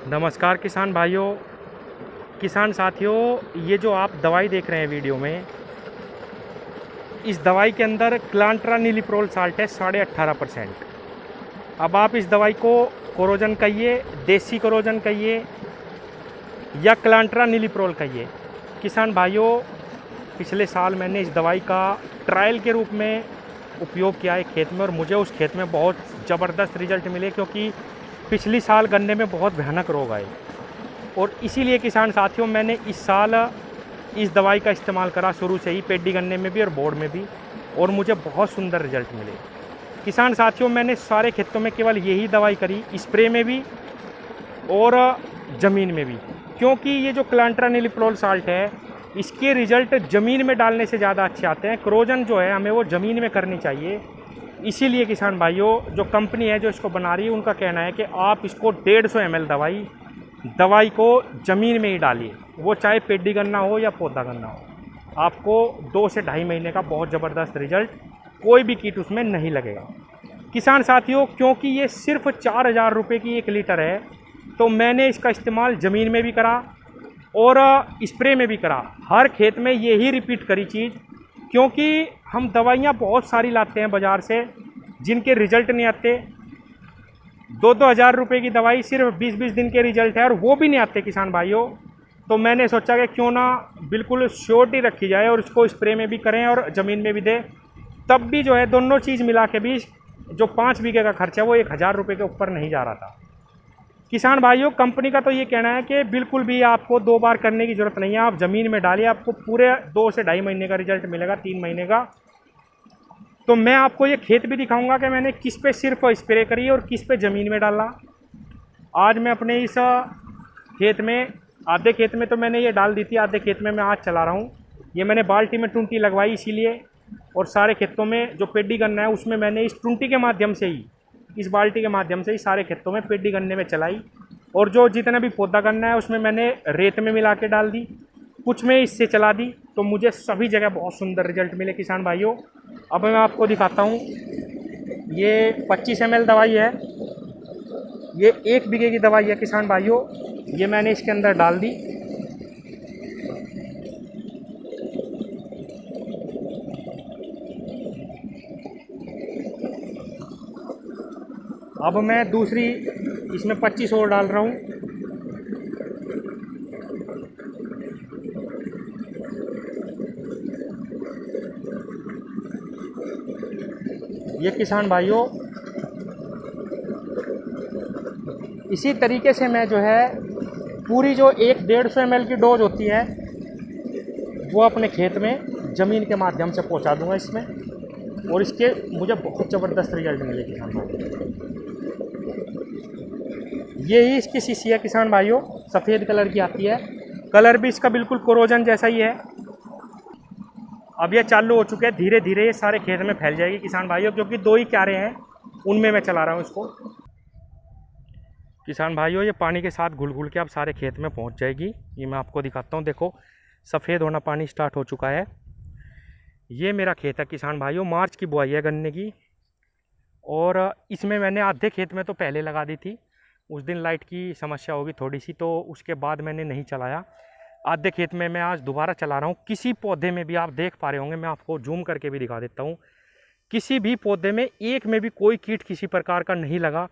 नमस्कार किसान भाइयों, किसान साथियों। ये जो आप दवाई देख रहे हैं वीडियो में, इस दवाई के अंदर क्लांट्रानिलिप्रोल साल्ट है 18.5%। अब आप इस दवाई को कोरोजन कहिए, देसी कोरोजन कहिए या क्लांट्रानिलिप्रोल कहिए। किसान भाइयों, पिछले साल मैंने इस दवाई का ट्रायल के रूप में उपयोग किया है खेत में, और मुझे उस खेत में बहुत ज़बरदस्त रिजल्ट मिले, क्योंकि पिछली साल गन्ने में बहुत भयानक रोग आए। और इसीलिए किसान साथियों, मैंने इस साल इस दवाई का इस्तेमाल करा शुरू से ही, पेडी गन्ने में भी और बोर्ड में भी, और मुझे बहुत सुंदर रिजल्ट मिले। किसान साथियों, मैंने सारे खेतों में केवल यही दवाई करी, स्प्रे में भी और ज़मीन में भी, क्योंकि ये जो क्लांट्रानिलिप्रोल साल्ट है, इसके रिजल्ट ज़मीन में डालने से ज़्यादा अच्छे आते हैं। क्रोजन जो है हमें वो ज़मीन में करनी चाहिए। इसीलिए किसान भाइयों, जो कंपनी है जो इसको बना रही है, उनका कहना है कि आप इसको 150 ml दवाई को ज़मीन में ही डालिए, वो चाहे पेडी गन्ना हो या पौधा गन्ना हो। आपको 2 से ढाई महीने का बहुत ज़बरदस्त रिजल्ट, कोई भी कीट उसमें नहीं लगेगा। किसान साथियों, क्योंकि ये सिर्फ 4,000 रुपये की 1 लीटर है, तो मैंने इसका इस्तेमाल ज़मीन में भी करा और स्प्रे में भी करा। हर खेत में यही रिपीट करी चीज़, क्योंकि हम दवाइयाँ बहुत सारी लाते हैं बाज़ार से, जिनके रिजल्ट नहीं आते। 2-2 हज़ार रुपये की दवाई, सिर्फ 20-20 दिन के रिजल्ट है, और वो भी नहीं आते किसान भाइयों। तो मैंने सोचा कि क्यों ना बिल्कुल श्योरिटी रखी जाए और इसको स्प्रे में भी करें और ज़मीन में भी दें। तब भी जो है दोनों चीज़ मिला के भी जो 5 बीघे का खर्चा है वो 1,000 रुपये के ऊपर नहीं जा रहा था। किसान भाइयों, कंपनी का तो ये कहना है कि बिल्कुल भी आपको 2 बार करने की ज़रूरत नहीं है, आप ज़मीन में डालिए, आपको पूरे 2 से ढाई महीने का रिजल्ट मिलेगा, 3 महीने का। तो मैं आपको ये खेत भी दिखाऊंगा कि मैंने किस पे सिर्फ स्प्रे करी और किस पे ज़मीन में डाला। आज मैं अपने इस खेत में, आधे खेत में तो मैंने ये डाल दी थी, आधे खेत में मैं आज चला रहा हूँ। ये मैंने बाल्टी में टुंटी लगवाई इसीलिए, और सारे खेतों में जो पेडी गन्ना है उसमें मैंने इस टुंटी के माध्यम से ही, इस बाल्टी के माध्यम से ही सारे खेतों में पेडी गन्ने में चलाई। और जो जितना भी पौधा गन्ना है उसमें मैंने रेत में मिला के डाल दी, कुछ में इससे चला दी, तो मुझे सभी जगह बहुत सुंदर रिजल्ट मिले किसान भाइयों। अब मैं आपको दिखाता हूँ। ये 25 ml दवाई है, ये 1 बीघे की दवाई है किसान भाइयों। ये मैंने इसके अंदर डाल दी। अब मैं दूसरी इसमें 25 और डाल रहा हूँ। ये किसान भाइयों, इसी तरीके से मैं जो है पूरी जो 150 ml की डोज होती है वो अपने खेत में ज़मीन के माध्यम से पहुंचा दूंगा इसमें, और इसके मुझे बहुत ज़बरदस्त रिजल्ट मिले किसान भाइयों। यही इसकी शीशी है किसान भाइयों, सफ़ेद कलर की आती है, कलर भी इसका बिल्कुल कोरोजन जैसा ही है। अब ये चालू हो चुके हैं, धीरे धीरे ये सारे खेत में फैल जाएगी किसान भाइयों, क्योंकि 2 ही क्यारे हैं उनमें मैं चला रहा हूँ इसको। किसान भाइयों, ये पानी के साथ घुल घुल के अब सारे खेत में पहुँच जाएगी। ये मैं आपको दिखाता हूँ, देखो सफ़ेद होना पानी स्टार्ट हो चुका है। ये मेरा खेत है किसान भाइयों, मार्च की बुआई है गन्ने की, और इसमें मैंने आधे खेत में तो पहले लगा दी थी। उस दिन लाइट की समस्या होगी थोड़ी सी, तो उसके बाद मैंने नहीं चलाया। आधे खेत में मैं आज दोबारा चला रहा हूँ। किसी पौधे में भी आप देख पा रहे होंगे, मैं आपको जूम करके भी दिखा देता हूँ, किसी भी पौधे में एक में भी कोई कीट किसी प्रकार का नहीं लगा।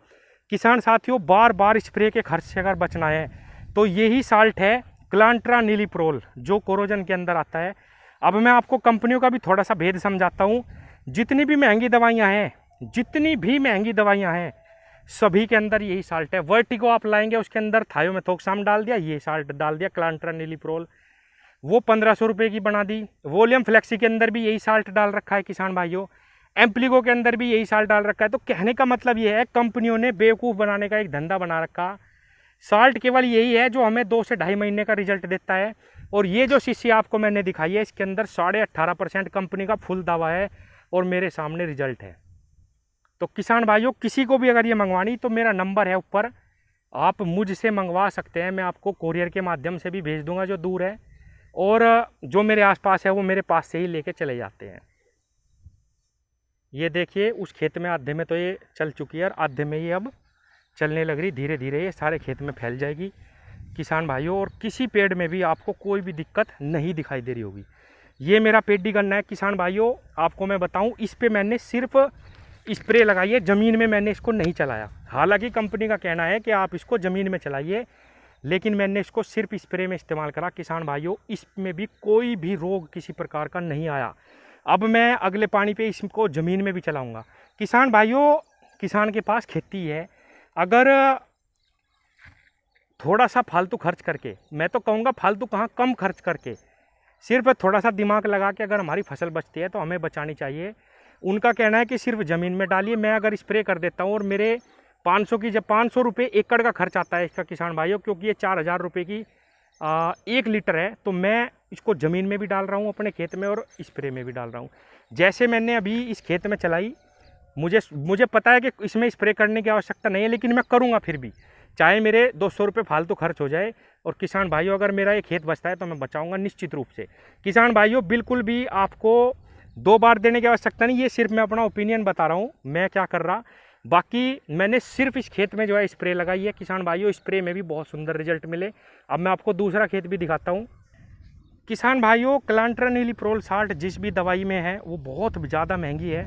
किसान साथियों, बार बार स्प्रे के खर्च से अगर बचना है तो यही साल्ट है क्लांट्रानिलिप्रोल, जो कोरोजन के अंदर आता है। अब मैं आपको कंपनियों का भी थोड़ा सा भेद समझाता हूँ। जितनी भी महंगी दवाइयाँ हैं, सभी के अंदर यही साल्ट है। वर्टिगो आप लाएंगे, उसके अंदर थायोमेथोक्साम डाल दिया, ये साल्ट डाल दिया क्लांट्रानिलिप्रोल, वो 1500 रुपये की बना दी। वोलियम फ्लेक्सी के अंदर भी यही साल्ट डाल रखा है किसान भाइयों। एम्प्लीगो के अंदर भी यही साल्ट डाल रखा है। तो कहने का मतलब ये है, कंपनियों ने बेवकूफ़ बनाने का एक धंधा बना रखा। साल्ट केवल यही है जो हमें 2 से ढाई महीने का रिजल्ट देता है। और ये जो शीशी आपको मैंने दिखाई है, इसके अंदर 18.5% कंपनी का फुल दावा है, और मेरे सामने रिजल्ट है। तो किसान भाइयों, किसी को भी अगर ये मंगवानी, तो मेरा नंबर है ऊपर, आप मुझसे मंगवा सकते हैं। मैं आपको कोरियर के माध्यम से भी भेज दूंगा जो दूर है, और जो मेरे आसपास है वो मेरे पास से ही लेके चले जाते हैं। ये देखिए, उस खेत में आधे में तो ये चल चुकी है और आधे में ये अब चलने लग रही, धीरे धीरे ये सारे खेत में फैल जाएगी किसान भाइयों, और किसी पेड़ में भी आपको कोई भी दिक्कत नहीं दिखाई दे रही होगी। ये मेरा पेडी गन्ना है किसान भाइयों, आपको मैं बताऊं, इस पे मैंने सिर्फ स्प्रे लगाई है, ज़मीन में मैंने इसको नहीं चलाया। हालांकि कंपनी का कहना है कि आप इसको ज़मीन में चलाइए, लेकिन मैंने इसको सिर्फ स्प्रे में इस्तेमाल करा किसान भाइयों। इसमें भी कोई भी रोग किसी प्रकार का नहीं आया। अब मैं अगले पानी पे इसको ज़मीन में भी चलाऊँगा किसान भाइयों। किसान के पास खेती है, अगर थोड़ा सा फालतू खर्च करके, मैं तो कहूँगा फालतू कहाँ, कम खर्च करके, सिर्फ थोड़ा सा दिमाग लगा के अगर हमारी फसल बचती है तो हमें बचानी चाहिए। उनका कहना है कि सिर्फ ज़मीन में डालिए। मैं अगर स्प्रे कर देता हूँ और मेरे 500 की, जब 500 रुपये एकड़ का खर्च आता है इसका किसान भाइयों, क्योंकि ये 4000 रुपये की 1 लीटर है, तो मैं इसको ज़मीन में भी डाल रहा हूँ अपने खेत में और स्प्रे में भी डाल रहा हूँ। जैसे मैंने अभी इस खेत में चलाई, मुझे पता है कि इसमें स्प्रे करने की आवश्यकता नहीं है, लेकिन मैं करूँगा फिर भी, चाहे मेरे 200 रुपये फालतू खर्च हो जाए। और किसान भाइयों, अगर मेरा ये खेत बचता है तो मैं बचाऊंगा निश्चित रूप से। किसान भाइयों, बिल्कुल भी आपको 2 बार देने की आवश्यकता नहीं, ये सिर्फ मैं अपना ओपिनियन बता रहा हूँ मैं क्या कर रहा। बाकी मैंने सिर्फ इस खेत में जो है स्प्रे लगाई है किसान भाइयों, स्प्रे में भी बहुत सुंदर रिजल्ट मिले। अब मैं आपको दूसरा खेत भी दिखाता हूँ किसान भाइयों। क्लांट्रानिलीप्रोल 60 जिस भी दवाई में है वो बहुत ज़्यादा महंगी है।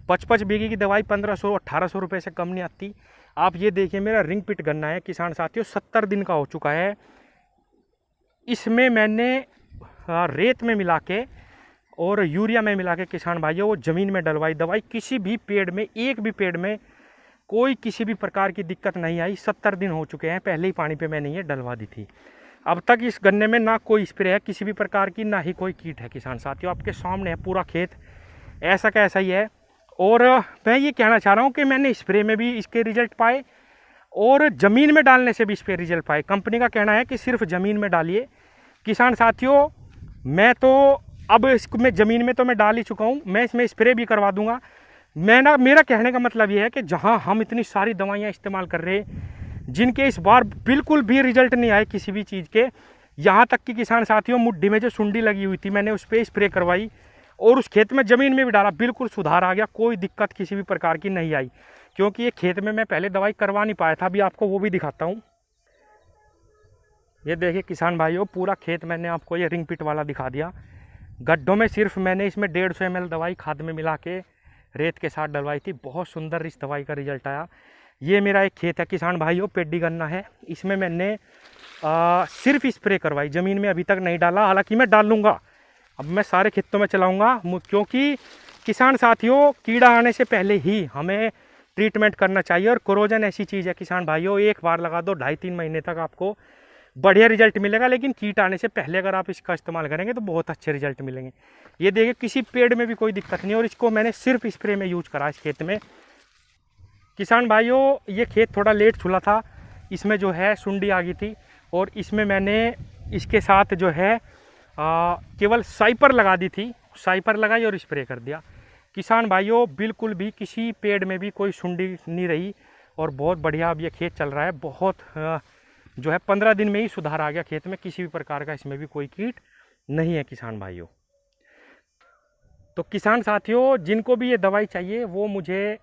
55 बीघे की दवाई 1500-1800 रुपये से कम नहीं आती। आप ये देखिए, मेरा रिंग पिट गन्ना है किसान साथियों, 70 दिन का हो चुका है। इसमें मैंने रेत में मिला के और यूरिया में मिला के किसान भाइयों वो ज़मीन में डलवाई दवाई। किसी भी पेड़ में, एक भी पेड़ में कोई किसी भी प्रकार की दिक्कत नहीं आई। 70 दिन हो चुके हैं, पहले ही पानी पे मैंने ये डलवा दी थी। अब तक इस गन्ने में ना कोई स्प्रे है किसी भी प्रकार की, ना ही कोई कीट है किसान साथियों। आपके सामने है पूरा खेत, ऐसा का ऐसा ही है। और मैं ये कहना चाह रहा हूँ कि मैंने स्प्रे में भी इसके रिजल्ट पाए और ज़मीन में डालने से भी इस पर रिजल्ट पाए। कंपनी का कहना है कि सिर्फ ज़मीन में डालिए किसान साथियों। मैं तो अब इसमें ज़मीन में तो मैं डाल ही चुका हूँ, मैं इसमें स्प्रे भी करवा दूंगा। मेरा कहने का मतलब ये है कि जहाँ हम इतनी सारी दवाइयाँ इस्तेमाल कर रहे हैं जिनके इस बार बिल्कुल भी रिजल्ट नहीं आए किसी भी चीज़ के, यहाँ तक कि किसान साथियों मुट्ठी में जो सुंडी लगी हुई थी मैंने उस पर स्प्रे करवाई और उस खेत में ज़मीन में भी डाला, बिल्कुल सुधार आ गया, कोई दिक्कत किसी भी प्रकार की नहीं आई। क्योंकि ये खेत में मैं पहले दवाई करवा नहीं पाया था, अभी आपको वो भी दिखाता हूँ। ये देखिए किसान भाइयों, पूरा खेत मैंने आपको ये रिंग पिट वाला दिखा दिया। गड्ढों में सिर्फ मैंने इसमें 150 ml दवाई खाद में मिला के रेत के साथ डलवाई थी, बहुत सुंदर इस दवाई का रिजल्ट आया। ये मेरा एक खेत है किसान भाइयों, पेडी गन्ना है, इसमें मैंने सिर्फ स्प्रे करवाई, ज़मीन में अभी तक नहीं डाला। हालांकि मैं डाल लूँगा, अब मैं सारे खेतों में चलाऊँगा, क्योंकि किसान साथियों कीड़ा आने से पहले ही हमें ट्रीटमेंट करना चाहिए। और कोरोजन ऐसी चीज़ है किसान भाइयों, एक बार लगा दो 2.5-3 महीने तक आपको बढ़िया रिजल्ट मिलेगा, लेकिन कीट आने से पहले अगर आप इसका इस्तेमाल करेंगे तो बहुत अच्छे रिजल्ट मिलेंगे। ये देखिए किसी पेड़ में भी कोई दिक्कत नहीं, और इसको मैंने सिर्फ स्प्रे में यूज करा इस खेत में। किसान भाइयों, ये खेत थोड़ा लेट छुला था, इसमें जो है सुंडी आ गई थी और इसमें मैंने इसके साथ जो है केवल साइपर लगा दी थी, साइपर लगाई और स्प्रे कर दिया। किसान भाइयों, बिल्कुल भी किसी पेड़ में भी कोई सुंडी नहीं रही और बहुत बढ़िया अब ये खेत चल रहा है। बहुत जो है 15 दिन में ही सुधार आ गया खेत में, किसी भी प्रकार का इसमें भी कोई कीट नहीं है किसान भाइयों। तो किसान साथियों, जिनको भी ये दवाई चाहिए वो मुझे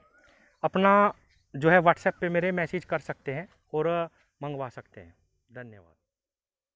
अपना जो है व्हाट्सएप पे मेरे मैसेज कर सकते हैं और मंगवा सकते हैं। धन्यवाद।